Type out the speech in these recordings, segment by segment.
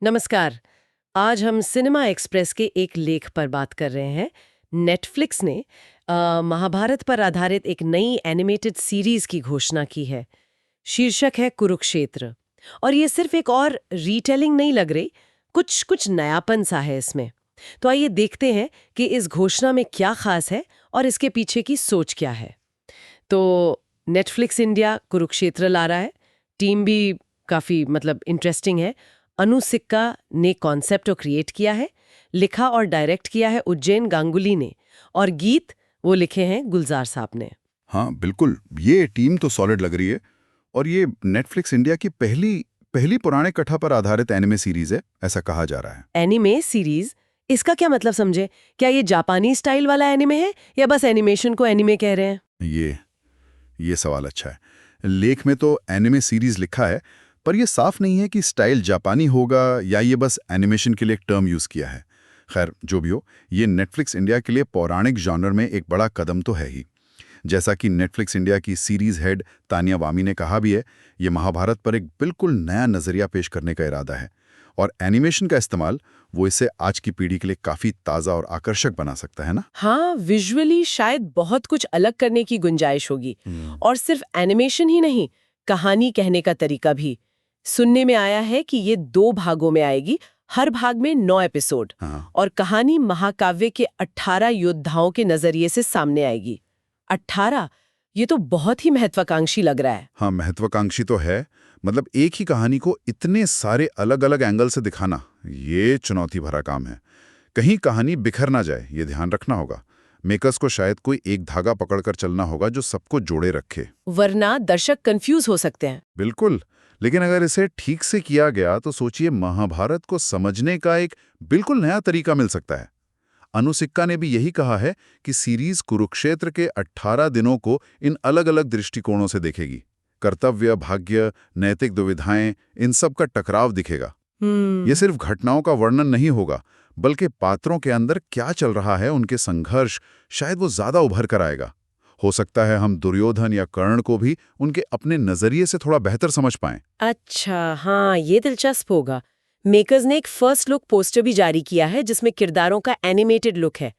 नमस्कार। आज हम सिनेमा एक्सप्रेस के एक लेख पर बात कर रहे हैं। नेटफ्लिक्स ने महाभारत पर आधारित एक नई एनिमेटेड सीरीज की घोषणा की है। शीर्षक है कुरुक्षेत्र। और ये सिर्फ एक और रीटेलिंग नहीं लग रही, कुछ कुछ नयापन सा है इसमें। तो आइए देखते हैं कि इस घोषणा में क्या खास है और इसके पीछे की सोच क्या है। तो नेटफ्लिक्स इंडिया कुरुक्षेत्र ला रहा है। टीम भी काफ़ी इंटरेस्टिंग है। अनु सिक्का ने कॉन्सेप्ट को क्रिएट किया है, लिखा और डायरेक्ट किया है उज्जैन गांगुली ने, और गीत वो लिखे हैं गुलजार साहब ने। हाँ बिल्कुल, ये टीम तो सॉलिड लग रही है। और ये नेटफ्लिक्स इंडिया की पहली पहली पुराने कथा पर आधारित एनिमे सीरीज है, ऐसा कहा जा रहा है। एनिमे सीरीज, इसका क्या मतलब समझे? क्या ये जापानी स्टाइल वाला एनिमे है या बस एनिमेशन को एनिमे कह रहे हैं? ये सवाल अच्छा है। लेख में तो एनिमे सीरीज लिखा है, पर यह साफ नहीं है कि स्टाइल जापानी होगा या ये बस एनिमेशन के लिए एक टर्म यूज किया है। खैर जो भी हो, ये नेटफ्लिक्स इंडिया के लिए पौराणिक जॉनर में एक बड़ा कदम तो है ही। जैसा कि नेटफ्लिक्स इंडिया की सीरीज हेड तानिया वामी ने कहा भी है, ये महाभारत पर एक बिल्कुल नया नजरिया पेश करने का इरादा है। और एनिमेशन का इस्तेमाल वो इसे आज की पीढ़ी के लिए काफी ताज़ा और आकर्षक बना सकता है ना। हाँ, विजुअली शायद बहुत कुछ अलग करने की गुंजाइश होगी। और सिर्फ एनिमेशन ही नहीं, कहानी कहने का तरीका भी। सुनने में आया है कि ये 2 भागों में आएगी, हर भाग में 9 एपिसोड। और कहानी महाकाव्य के 18 योद्धाओं के नजरिए से सामने आएगी। 18, ये तो बहुत ही महत्वाकांक्षी लग रहा है। हाँ, महत्वाकांक्षी तो है। मतलब एक ही कहानी को इतने सारे अलग अलग एंगल से दिखाना, ये चुनौती भरा काम है। कहीं कहानी बिखर ना जाए, ये ध्यान रखना होगा। मेकर्स को शायद कोई एक धागा पकड़कर चलना होगा जो सबको जोड़े रखे, वरना दर्शक कंफ्यूज हो सकते हैं। बिल्कुल। लेकिन अगर इसे ठीक से किया गया तो सोचिए, महाभारत को समझने का एक बिल्कुल नया तरीका मिल सकता है। अनु सिक्का ने भी यही कहा है कि सीरीज कुरुक्षेत्र के 18 दिनों को इन अलग अलग दृष्टिकोणों से देखेगी। कर्तव्य, भाग्य, नैतिक दुविधाएं, इन सब का टकराव दिखेगा। ये सिर्फ घटनाओं का वर्णन नहीं होगा, बल्कि पात्रों के अंदर क्या चल रहा है, उनके संघर्ष, शायद वो ज्यादा उभर कर आएगा। हो सकता है हम दुर्योधन या कर्ण को भी उनके अपने नजरिए से थोड़ा बेहतर समझ पाएं। अच्छा, हाँ, ये दिलचस्प होगा। मेकर्स ने एक फर्स्ट लुक पोस्टर भी जारी किया है जिसमें किरदारों का एनिमेटेड लुक है।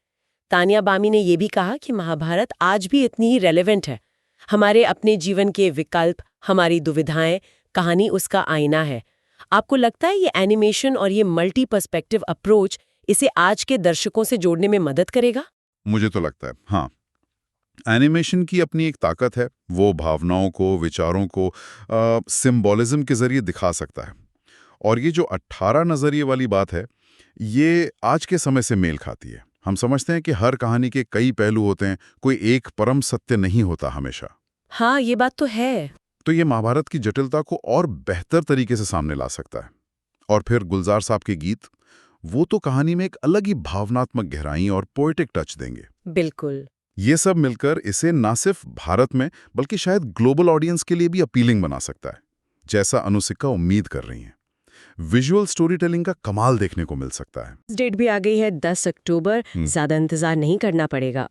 तानिया बामी ने ये भी कहा कि महाभारत आज भी इतनी ही रेलेवेंट है। हमारे अपने जीवन के विकल्प, हमारी दुविधाएं, कहानी उसका आईना है। आपको लगता है ये एनिमेशन और ये मल्टी पर्सपेक्टिव अप्रोच इसे आज के दर्शकों से जोड़ने में मदद करेगा? मुझे तो लगता है हाँ। एनिमेशन की अपनी एक ताकत है, वो भावनाओं को, विचारों को सिंबॉलिज्म के जरिए दिखा सकता है। और ये जो 18 नजरिए वाली बात है, ये आज के समय से मेल खाती है। हम समझते हैं कि हर कहानी के कई पहलू होते हैं, कोई एक परम सत्य नहीं होता हमेशा। हाँ, ये बात तो है। तो ये महाभारत की जटिलता को और बेहतर तरीके से सामने ला सकता है। और फिर गुलजार साहब के गीत, वो तो कहानी में एक अलग ही भावनात्मक गहराई और पोएटिक टच देंगे। बिल्कुल। ये सब मिलकर इसे ना सिर्फ भारत में बल्कि शायद ग्लोबल ऑडियंस के लिए भी अपीलिंग बना सकता है, जैसा अनु सिक्का उम्मीद कर रही हैं। विजुअल स्टोरी टेलिंग का कमाल देखने को मिल सकता है। डेट भी आ गई है 10 अक्टूबर, ज्यादा इंतजार नहीं करना पड़ेगा।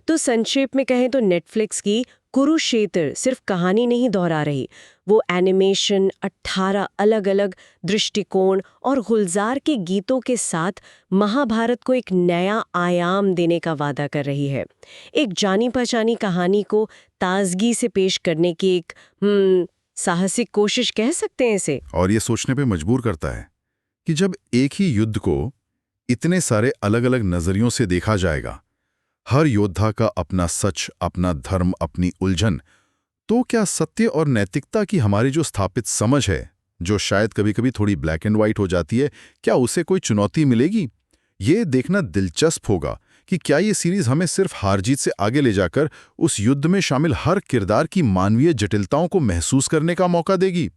तो संक्षेप में कहें तो नेटफ्लिक्स की कुरुक्षेत्र सिर्फ कहानी नहीं दोहरा रही, वो एनिमेशन, 18 अलग अलग दृष्टिकोण और गुलजार के गीतों के साथ महाभारत को एक नया आयाम देने का वादा कर रही है। एक जानी पहचानी कहानी को ताजगी से पेश करने की एक साहसिक कोशिश कह सकते हैं इसे। और ये सोचने पे मजबूर करता है कि जब एक ही युद्ध को इतने सारे अलग अलग नजरियों से देखा जाएगा, हर योद्धा का अपना सच, अपना धर्म, अपनी उलझन, तो क्या सत्य और नैतिकता की हमारी जो स्थापित समझ है, जो शायद कभी कभी थोड़ी ब्लैक एंड व्हाइट हो जाती है, क्या उसे कोई चुनौती मिलेगी? ये देखना दिलचस्प होगा कि क्या ये सीरीज हमें सिर्फ हार जीत से आगे ले जाकर उस युद्ध में शामिल हर किरदार की मानवीय जटिलताओं को महसूस करने का मौका देगी।